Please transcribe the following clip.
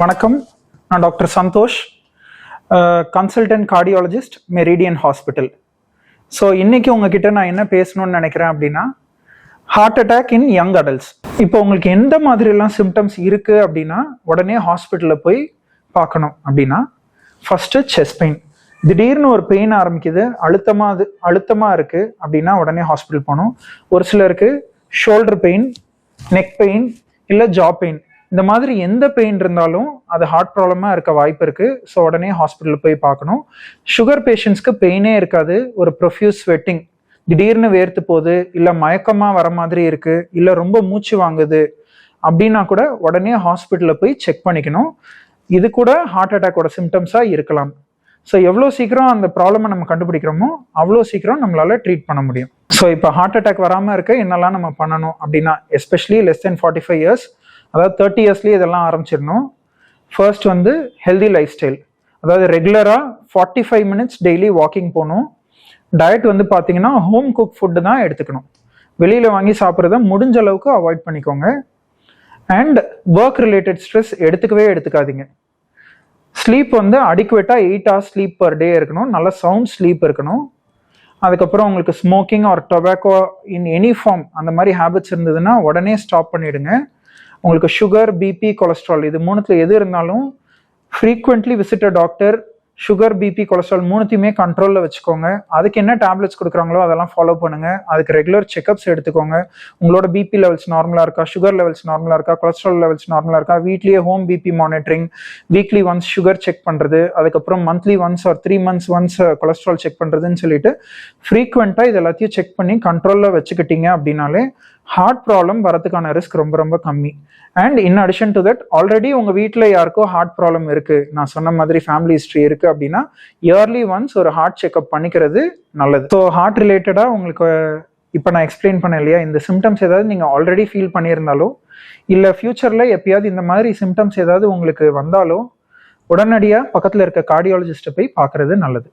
வணக்கம், நான் doctor Santhosh, consultant cardiologist, Meridian hospital. So இன்னைக்கு உங்ககிட்ட நான் என்ன பேசணும்னு நினைக்கிறேன் அப்படின்னா, heart attack in young adults. இப்போ உங்களுக்கு எந்த மாதிரிலாம் சிம்டம்ஸ் இருக்குது அப்படின்னா உடனே ஹாஸ்பிட்டலில் போய் பார்க்கணும். அப்படின்னா ஃபஸ்ட்டு செஸ்ட் பெயின், திடீர்னு ஒரு பெயின் ஆரம்பிக்குது, அழுத்தமாக இருக்குது அப்படின்னா உடனே ஹாஸ்பிட்டல் போகணும். ஒரு சிலருக்கு ஷோல்டர் பெயின், நெக் பெயின், இல்லை ஜா பெயின், இந்த மாதிரி எந்த பெயின் இருந்தாலும் அது ஹார்ட் ப்ராப்ளமாக இருக்க வாய்ப்பு இருக்குது. ஸோ உடனே ஹாஸ்பிட்டலில் போய் பார்க்கணும். சுகர் பேஷண்ட்ஸ்க்கு பெயினே இருக்காது, ஒரு ப்ரொஃப்யூஸ் ஸ்வெட்டிங், திடீர்னு வேர்த்து போகுது, இல்லை மயக்கமாக வர மாதிரி இருக்குது, இல்லை ரொம்ப மூச்சு வாங்குது அப்படின்னா கூட உடனே ஹாஸ்பிட்டலில் போய் செக் பண்ணிக்கணும். இது கூட ஹார்ட் அட்டாக்கோட சிம்டம்ஸாக இருக்கலாம். ஸோ எவ்வளோ சீக்கிரம் அந்த ப்ராப்ளமை நம்ம கண்டுபிடிக்கிறோமோ அவ்வளோ சீக்கிரம் நம்மளால ட்ரீட் பண்ண முடியும். ஸோ இப்போ ஹார்ட் அட்டாக் வராமல் இருக்க என்னெல்லாம் நம்ம பண்ணணும் அப்படின்னா, எஸ்பெஷலி லெஸ் தென் 45 இயர்ஸ், அதாவது 30 இயர்ஸ்லேயே இதெல்லாம் ஆரம்பிச்சிடணும். ஃபர்ஸ்ட் வந்து ஹெல்தி லைஃப் ஸ்டைல், அதாவது ரெகுலராக 45 மினிட்ஸ் டெய்லி வாக்கிங் போகணும். டயட் வந்து பார்த்தீங்கன்னா ஹோம் குக் ஃபுட்டு தான் எடுத்துக்கணும். வெளியில் வாங்கி சாப்பிட்றத முடிஞ்ச அளவுக்கு அவாய்ட் பண்ணிக்கோங்க. அண்ட் ஒர்க் ரிலேட்டட் ஸ்ட்ரெஸ் எடுத்துக்காதீங்க. ஸ்லீப் வந்து அடிக்குவேட்டாக 8 hours ஸ்லீப் பர் டே இருக்கணும், நல்ல சவுண்ட் ஸ்லீப் இருக்கணும். அதுக்கப்புறம் உங்களுக்கு smoking or tobacco in any form அந்த மாதிரி ஹேபிட்ஸ் இருந்ததுன்னா உடனே ஸ்டாப் பண்ணிடுங்க. உங்களுக்கு சுகர், பிபி, கொலஸ்ட்ரால், இது மூணுத்துல எது இருந்தாலும் frequently visit a doctor. Sugar, BP, cholesterol மூணுத்தையுமே கண்ட்ரோலில் வச்சுக்கோங்க. அதுக்கு என்ன டேப்லெட்ஸ் கொடுக்குறாங்களோ அதெல்லாம் ஃபாலோ பண்ணுங்க. அதுக்கு ரெகுலர் செக்அப்ஸ் எடுத்துக்கோங்க. உங்களோட பிபி லெவல்ஸ் நார்மலாக இருக்கா, சுகர் லெவல்ஸ் நார்மலாக இருக்கா, கொலஸ்ட்ரால் லெவல்ஸ் நார்மலாக இருக்கா, வீட்லேயே home BP monitoring, weekly once sugar check பண்ணுறது, அதுக்கப்புறம் monthly once or 3 months once cholesterol check பண்ணுறதுன்னு சொல்லிட்டு ஃப்ரீக்வெண்ட்டாக இது எல்லாத்தையும் செக் பண்ணி கண்ட்ரோலில் வச்சுக்கிட்டீங்க அப்படின்னாலே ஹார்ட் ப்ராப்ளம் வரதுக்கான ரிஸ்க் ரொம்ப ரொம்ப கம்மி. And in addition to that, already உங்கள் வீட்டில் யாருக்கோ ஹார்ட் ப்ராப்ளம் இருக்குது, நான் சொன்ன மாதிரி ஃபேமிலி ஹிஸ்ட்ரி இருக்குது அப்படின்னா இயர்லி ஒன்ஸ் ஒரு ஹார்ட் செக்அப் பண்ணிக்கிறது நல்லது. ஸோ ஹார்ட் ரிலேட்டடாக உங்களுக்கு இப்போ நான் எக்ஸ்பிளைன் பண்ணேன் இல்லையா, இந்த சிம்டம்ஸ் ஏதாவது நீங்கள் ஆல்ரெடி ஃபீல் பண்ணியிருந்தாலோ இல்லை ஃபியூச்சரில் எப்பயாவது இந்த மாதிரி சிம்டம்ஸ் ஏதாவது உங்களுக்கு வந்தாலோ உடனடியாக பக்கத்தில் இருக்க கார்டியாலஜிஸ்ட்டை போய் பார்க்குறது நல்லது.